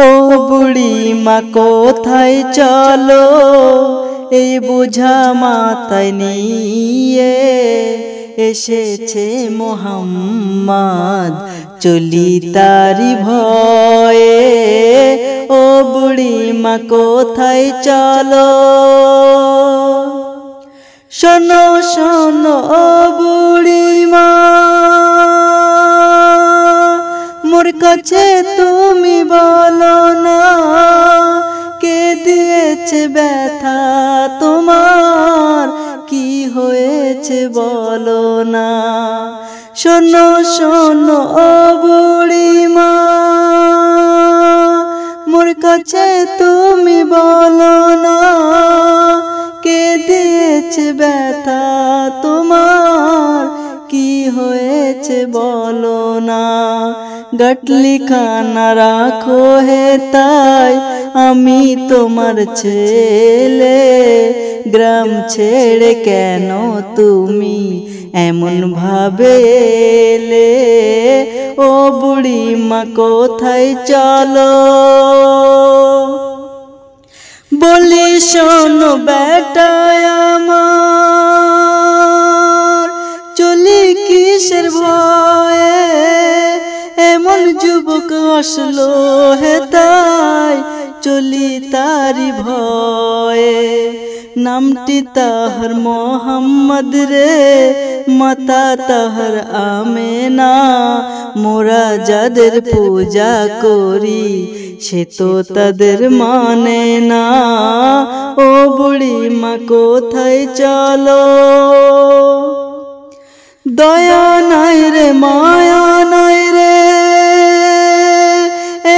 ও বুড়ি মা কোথায় চলো এই বোঝা মাথায় নিয়ে এসেছে মোহাম্মদ চলি তারি ভয়ে। ও বুড়ি মা কোথায় চলো শোনো শোনো ও বুড়ি মা মোর কাছে তুমি বলো না কে দিয়েছে ব্যথা তোমার কি হয়েছে বলো না। শোনো শোনো ও বুড়ি মা মোর কাছে তুমি বলো না কে দিয়েছে ব্যথা তোমার কি হয়েছে বলো না। গটলি খানা রাখো হে তাই আমি তোমার ছেলে গ্রাম ছেড়ে কেন তুমি এমন ভাবে এলে। ও বুড়ি মা কোথায় চলো বলি শোনো বেটা আমার চলি কিসের ভয়ে এমন যুবক আসলো হে তাই চলি তারি ভয়ে। নামটি তাহার মোহাম্মদ রে মাতা তাহার আমেনা মোরা যাদের পূজা করি সে তো তাদের মানে না। ও বুড়ি মা কোথায় চলো দয়া নাই রে মায়া নাই রে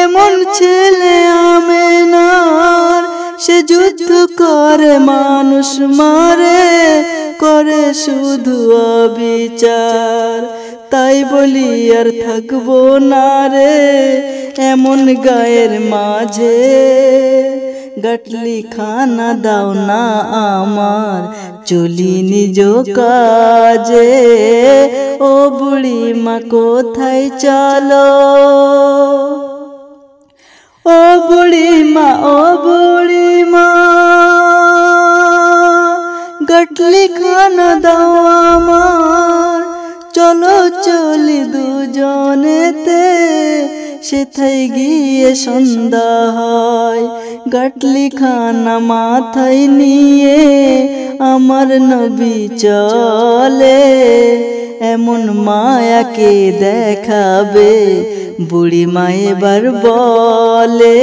এমন ছেলে আমেনার সে যুদ্ধ করে মানুষ মারে করে শুধু অবিচার। তাই বলি আর থাকবো না রে এমন গায়ের মাঝে গটলি খানা দাও না আমার চলি নিজ কাজে। ও বুড়ি মা কোথায় চলো ও বুড়ি মা গটলি খানা দাও আমার চলো চলি দুজনেতে সেথায় গিয়ে সন্ধ্যা হয়। গটলি খানা মাথায় নিয়ে আমার নবী চলে এমন মায়াকে দেখাবে বুড়ি মা এবার বলে।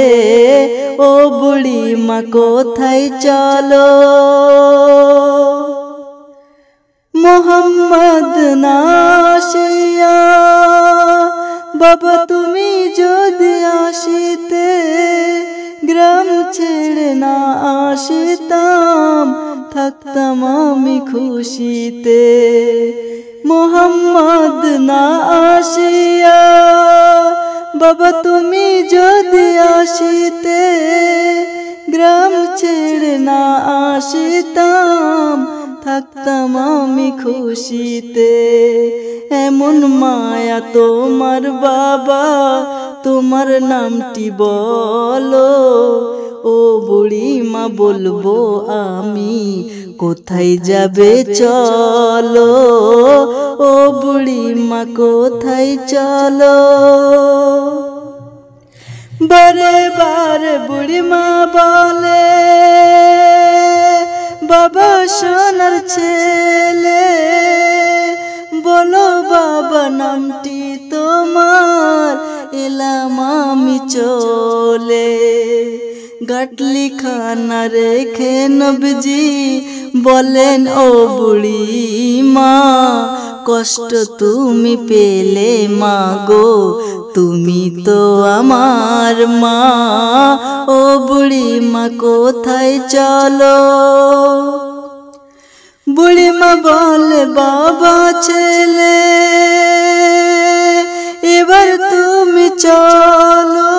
ও বুড়ি মা কোথায় চলো মোহাম্মদ না আসিয়া বাবা তুমি যদি আসিতে গ্রাম ছেড়ে না আসিতাম থাকতাম আমি খুশিতে। মোহাম্মদ না আসিয়া বাবা তুমি যদি আসিতে গ্রাম ছেড়ে না আসিতাম থাকতাম আমি খুশিতে। এমন মায়া তোমার বাবা তোমার নামটি বলো ও বুড়ি মা বলবো আমি কোথায় যাবে চলো। ও বুড়ি মা কোথায় চলো বারে বারে বুড়ি মা বলে বাবা সোনার ছেলে বলো বাবা নামটি তোমার এলাম আমি চলে। গটলি খানা রেখে নবজি বলেন ও বুড়ি মা কষ্ট তুমি পেলে মা গো তুমি তো আমার মা। ও বুড়ি মা কোথায় চলো বুড়ি মা বলে বাবা ছেলে এবার তুমি চলো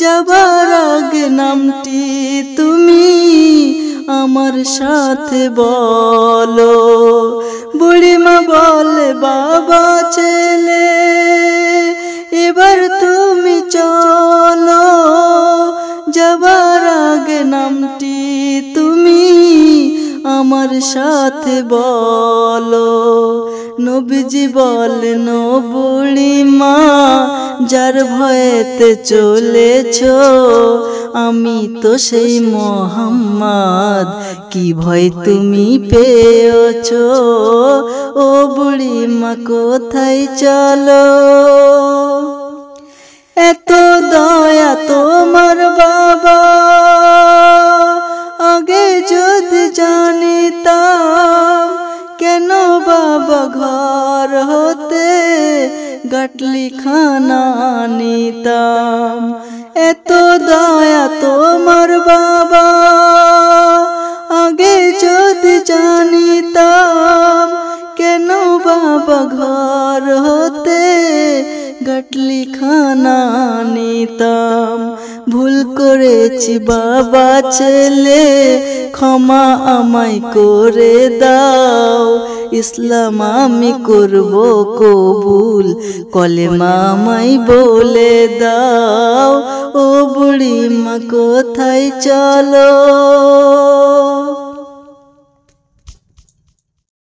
যাবার আগে নামটি তুমি আমার সাথে বলো। বুড়ি মা বলে বাবা ছেলে এবার তুমি চলো সাথে বলো। নবীজি বলেন ও বুড়ি মা যার ভয়েতে চলেছ, আমি তো সেই মোহাম্মদ, কি ভয় তুমি পেয়েছ? ও বুড়ি মা কোথায় চলো? এত দয়া তোমার বাবা, আগে যদি জানিতাম, কেন বাবা ঘর হতে গাটলি খানা নিতাম। এত দয়া তোমার বাবা, আগে যদি জানিতাম, কেন বাবা ঘর হতে গাটলি খানা নিতাম। ভুল করেছি বাবা ছেলে, ক্ষমা আমায় করে দাও। ইসলাম আমি করব কবুল, কলেমা আমায় বলে দাও। ও বুড়ি মা কোথায় চলো?